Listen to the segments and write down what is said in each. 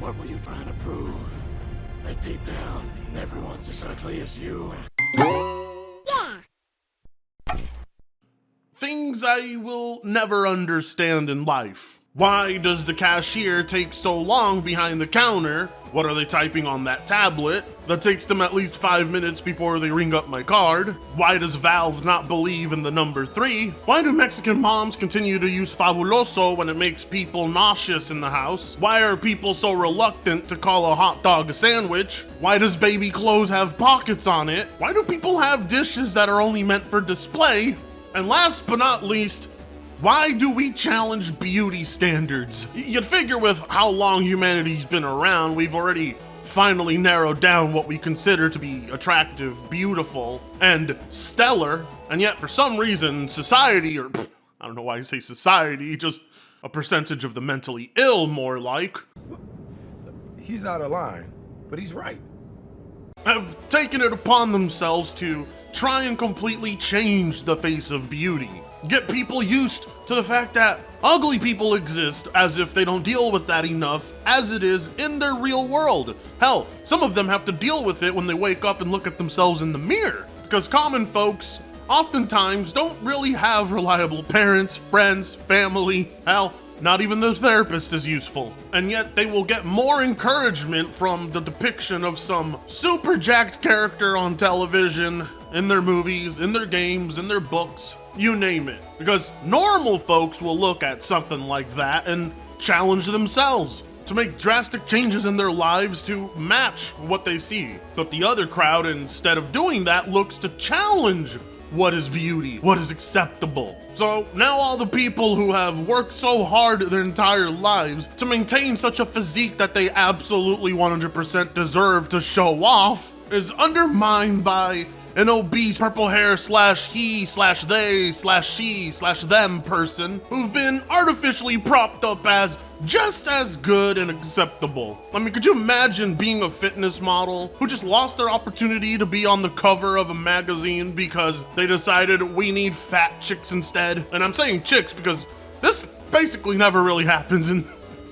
What were you trying to prove? That deep down, everyone's as ugly as you. Yeah. Things I will never understand in life. Why does the cashier take so long behind the counter? What are they typing on that tablet? That takes them at least 5 minutes before they ring up my card. Why does Valve not believe in the number 3? Why do Mexican moms continue to use Fabuloso when it makes people nauseous in the house? Why are people so reluctant to call a hot dog a sandwich? Why does baby clothes have pockets on it? Why do people have dishes that are only meant for display? And last but not least, why do we challenge beauty standards? You'd figure with how long humanity's been around, we've already finally narrowed down what we consider to be attractive, beautiful, and stellar, and yet for some reason, society, or I don't know why I say society, just a percentage of the mentally ill more like, He's out of line, but he's right. have taken it upon themselves to try and completely change the face of beauty. Get people used to the fact that ugly people exist, as if they don't deal with that enough as it is in their real world. Hell, some of them have to deal with it when they wake up and look at themselves in the mirror, because common folks oftentimes don't really have reliable parents, friends, family. Hell, not even the therapist is useful. And yet they will get more encouragement from the depiction of some super jacked character on television, in their movies, in their games, in their books, you name it. Because normal folks will look at something like that and challenge themselves to make drastic changes in their lives to match what they see. But the other crowd, instead of doing that, looks to challenge what is beauty, what is acceptable. So now all the people who have worked so hard their entire lives to maintain such a physique that they absolutely 100% deserve to show off is undermined by an obese purple hair /he/they/she/them person who've been artificially propped up as just as good and acceptable. I mean, could you imagine being a fitness model who just lost their opportunity to be on the cover of a magazine because they decided we need fat chicks instead? And I'm saying chicks because this basically never really happens in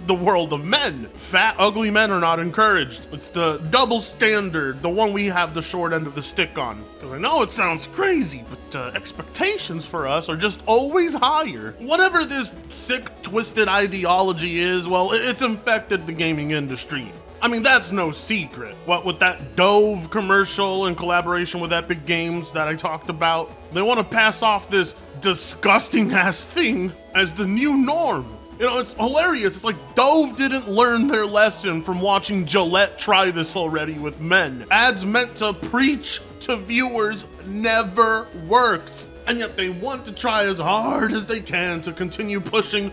the world of men. Fat, ugly men are not encouraged. It's the double standard, the one we have the short end of the stick on. Because I know it sounds crazy, but expectations for us are just always higher. Whatever this sick, twisted ideology is, well, it's infected the gaming industry. I mean, that's no secret. What with that Dove commercial in collaboration with Epic Games that I talked about, they want to pass off this disgusting ass thing as the new norm. You know, it's hilarious. It's like Dove didn't learn their lesson from watching Gillette try this already with men. Ads meant to preach to viewers never worked. And yet they want to try as hard as they can to continue pushing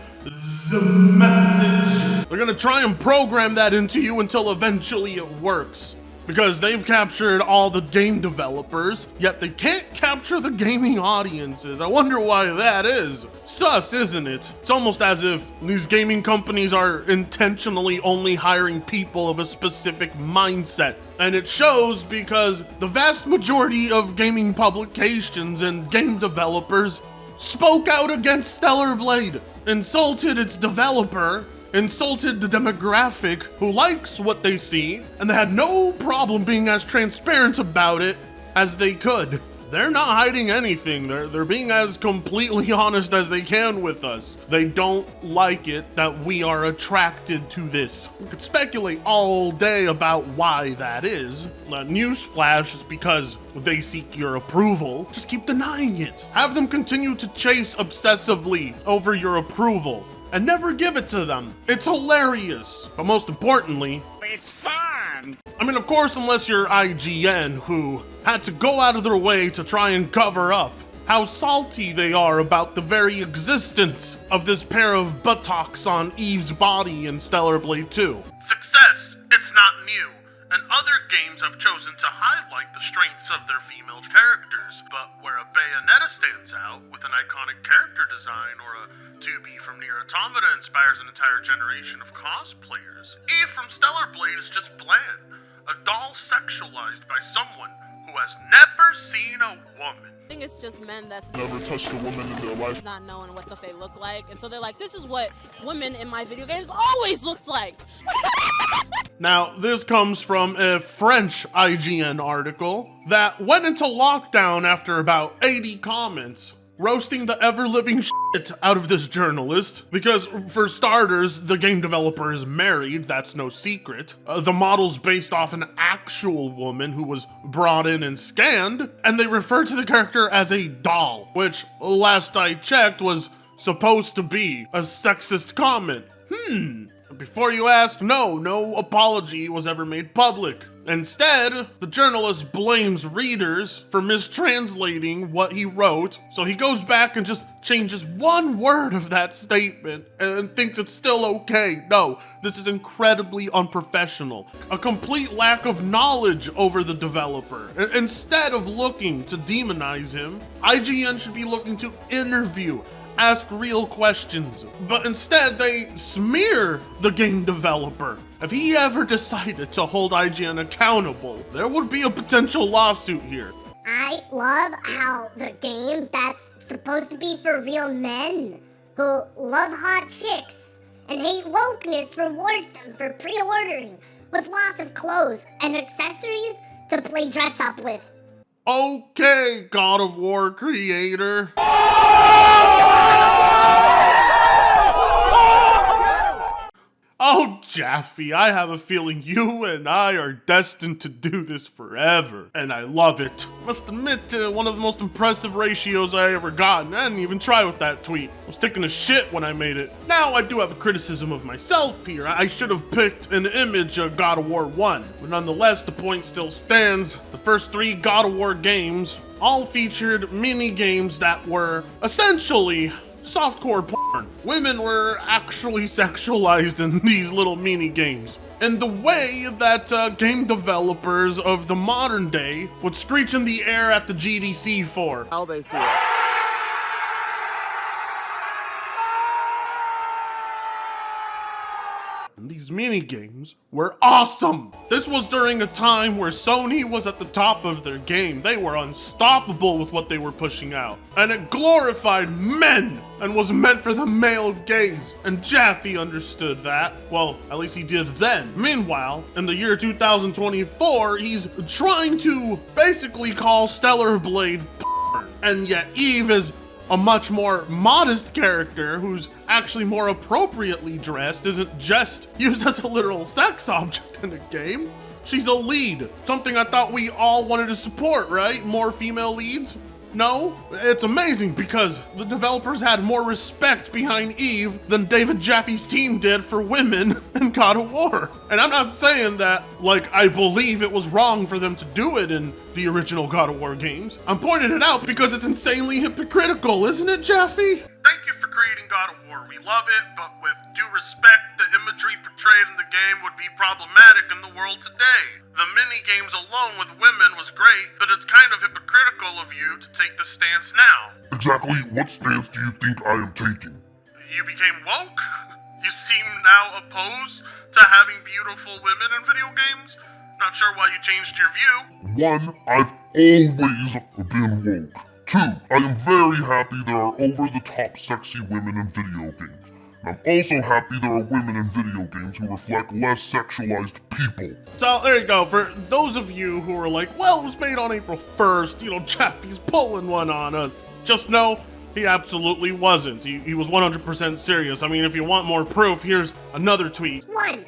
the message. They're gonna try and program that into you until eventually it works. Because they've captured all the game developers, yet they can't capture the gaming audiences. I wonder why that is. Sus, isn't it? It's almost as if these gaming companies are intentionally only hiring people of a specific mindset. And it shows because the vast majority of gaming publications and game developers spoke out against Stellar Blade, insulted its developer, insulted the demographic who likes what they see, and they had no problem being as transparent about it as they could. They're not hiding anything. They're being as completely honest as they can with us. They don't like it that we are attracted to this. We could speculate all day about why that is. Newsflash is because they seek your approval. Just keep denying it. Have them continue to chase obsessively over your approval and never give it to them. It's hilarious. But most importantly, It's fun! I mean, of course, unless you're IGN, who had to go out of their way to try and cover up how salty they are about the very existence of this pair of buttocks on Eve's body in Stellar Blade 2. Success, it's not new, and other games have chosen to highlight the strengths of their female characters, but where a Bayonetta stands out with an iconic character design, or a 2B from Nier Automata inspires an entire generation of cosplayers, Eve from Stellar Blade is just bland, a doll sexualized by someone who has never never seen a woman. I think it's just men that's Never touched a woman in their life. not knowing what the f they look like, and so they're like, this is what women in my video games always looked like. Now, this comes from a French IGN article that went into lockdown after about 80 comments, roasting the ever-living shit out of this journalist. Because, for starters, the game developer is married, that's no secret. The model's based off an actual woman who was brought in and scanned, and they refer to the character as a doll, which, last I checked, was supposed to be a sexist comment. Before you ask, no apology was ever made public. Instead, the journalist blames readers for mistranslating what he wrote, so he goes back and just changes one word of that statement and thinks it's still okay. No, this is incredibly unprofessional. A complete lack of knowledge over the developer. Instead of looking to demonize him, IGN should be looking to interview, ask real questions, but instead they smear the game developer. If he ever decided to hold IGN accountable, there would be a potential lawsuit here. I love how the game that's supposed to be for real men who love hot chicks and hate wokeness rewards them for pre-ordering with lots of clothes and accessories to play dress up with. Okay, God of War creator. Oh, Jaffe, I have a feeling you and I are destined to do this forever, and I love it. Must admit, one of the most impressive ratios I ever gotten. I didn't even try with that tweet. I was taking a shit when I made it. Now, I do have a criticism of myself here. I should have picked an image of God of War 1, but nonetheless, the point still stands. The first 3 God of War games all featured mini-games that were essentially softcore porn. Women were actually sexualized in these little mini games in the way that game developers of the modern day would screech in the air at the GDC for. How they feel. These mini games were awesome. This was during a time where Sony was at the top of their game. They were unstoppable with what they were pushing out. And it glorified men and was meant for the male gaze. And Jaffe understood that. Well, at least he did then. Meanwhile, in the year 2024, he's trying to basically call Stellar Blade porn. And yet Eve is a much more modest character who's actually more appropriately dressed, isn't just used as a literal sex object in a game. She's a lead, something I thought we all wanted to support, right? More female leads? No? It's amazing because the developers had more respect behind Eve than David Jaffe's team did for women in God of War. And I'm not saying that, like, I believe it was wrong for them to do it in the original God of War games. I'm pointing it out because it's insanely hypocritical, isn't it, Jaffe? Thank you for creating God of War. We love it, but with due respect, the imagery portrayed in the game would be problematic in the world today. The mini-games alone with women was great, but it's kind of hypocritical of you to take this stance now. Exactly what stance do you think I am taking? You became woke? You seem now opposed to having beautiful women in video games? Not sure why you changed your view. 1, I've always been woke. 2, I am very happy there are over-the-top sexy women in video games. And I'm also happy there are women in video games who reflect less sexualized people. So there you go. For those of you who are like, well, it was made on April 1st, you know, Jaffe's pulling one on us. Just know he absolutely wasn't. He was 100% serious. I mean, if you want more proof, here's another tweet. 1. Demo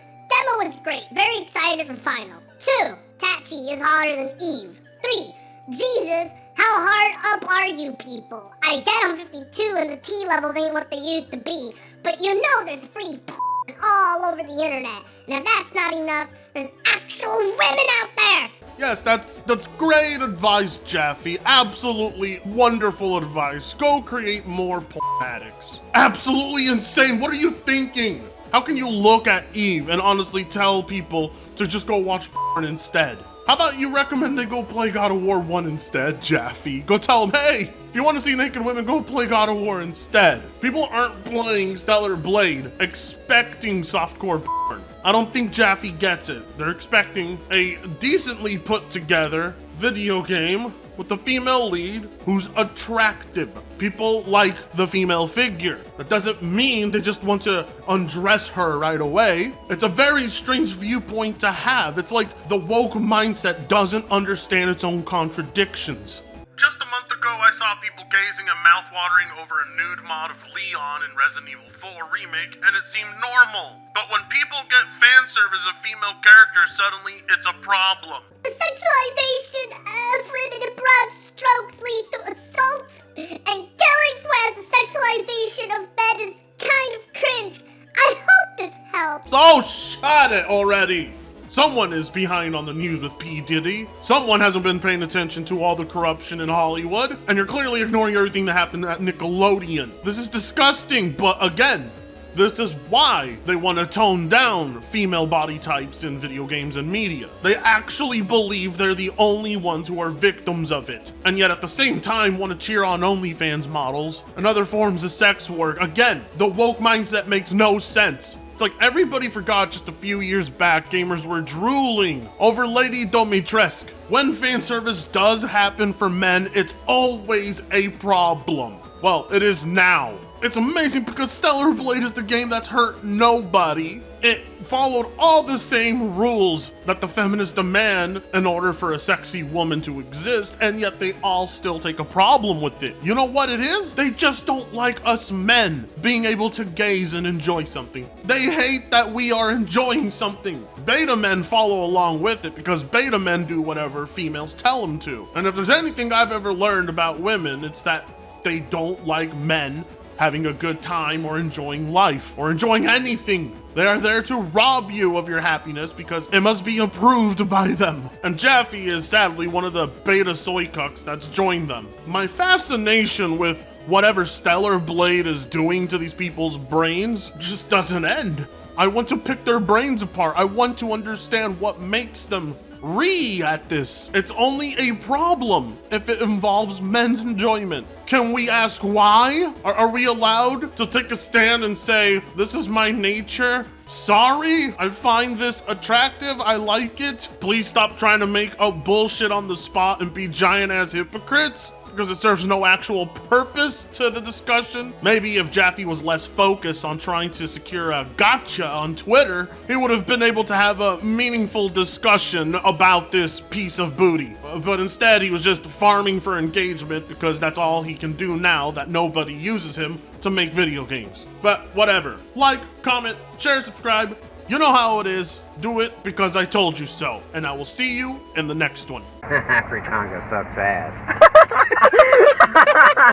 was great. Very excited for final. 2. Tachi is hotter than Eve. 3. Jesus, how hard up are you people? I get I'm 52 and the T levels ain't what they used to be, but you know there's free porn all over the internet. And if that's not enough, there's actual women out there. Yes, that's great advice, Jaffe. Absolutely wonderful advice. Go create more porn addicts. Absolutely insane. What are you thinking? How can you look at Eve and honestly tell people to just go watch porn instead? How about you recommend they go play God of War 1 instead, Jaffe? Go tell them, hey, if you want to see naked women, go play God of War instead. People aren't playing Stellar Blade expecting softcore porn. I don't think Jaffe gets it. They're expecting a decently put together video game with a female lead who's attractive. People like the female figure. That doesn't mean they just want to undress her right away. It's a very strange viewpoint to have. It's like the woke mindset doesn't understand its own contradictions. Just a month ago, I saw people gazing and mouthwatering over a nude mod of Leon in Resident Evil 4 Remake, and it seemed normal. But when people get fan service of female characters, suddenly it's a problem. The sexualization of women in broad strokes leads to assaults and killings, whereas the sexualization of men is kind of cringe. I hope this helps. Oh, shut it already! Someone is behind on the news with P. Diddy. Someone hasn't been paying attention to all the corruption in Hollywood. And you're clearly ignoring everything that happened at Nickelodeon. This is disgusting, but again, this is why they want to tone down female body types in video games and media. They actually believe they're the only ones who are victims of it. And yet at the same time want to cheer on OnlyFans models and other forms of sex work. Again, the woke mindset makes no sense. It's like everybody forgot just a few years back gamers were drooling over Lady Dimitrescu. When fan service does happen for men, it's always a problem. Well, it is now. It's amazing because Stellar Blade is the game that's hurt nobody. It followed all the same rules that the feminists demand in order for a sexy woman to exist, and yet they all still take a problem with it. You know what it is? They just don't like us men being able to gaze and enjoy something. They hate that we are enjoying something. Beta men follow along with it because beta men do whatever females tell them to. And if there's anything I've ever learned about women, it's that they don't like men having a good time or enjoying life or enjoying anything. They are there to rob you of your happiness because it must be approved by them. And Jaffe is sadly one of the beta soy cucks that's joined them. My fascination with whatever Stellar Blade is doing to these people's brains just doesn't end. I want to pick their brains apart. I want to understand what makes them at this. It's only a problem if it involves men's enjoyment. Can we ask why? Are we allowed to take a stand and say, this is my nature? Sorry, I find this attractive. I like it. Please stop trying to make up bullshit on the spot and be giant ass hypocrites, because it serves no actual purpose to the discussion. Maybe if Jaffe was less focused on trying to secure a gotcha on Twitter, he would have been able to have a meaningful discussion about this piece of booty. But instead, he was just farming for engagement because that's all he can do now that nobody uses him to make video games. But whatever. Like, comment, share, subscribe. You know how it is. Do it because I told you so. And I will see you in the next one. Fritango sucks ass.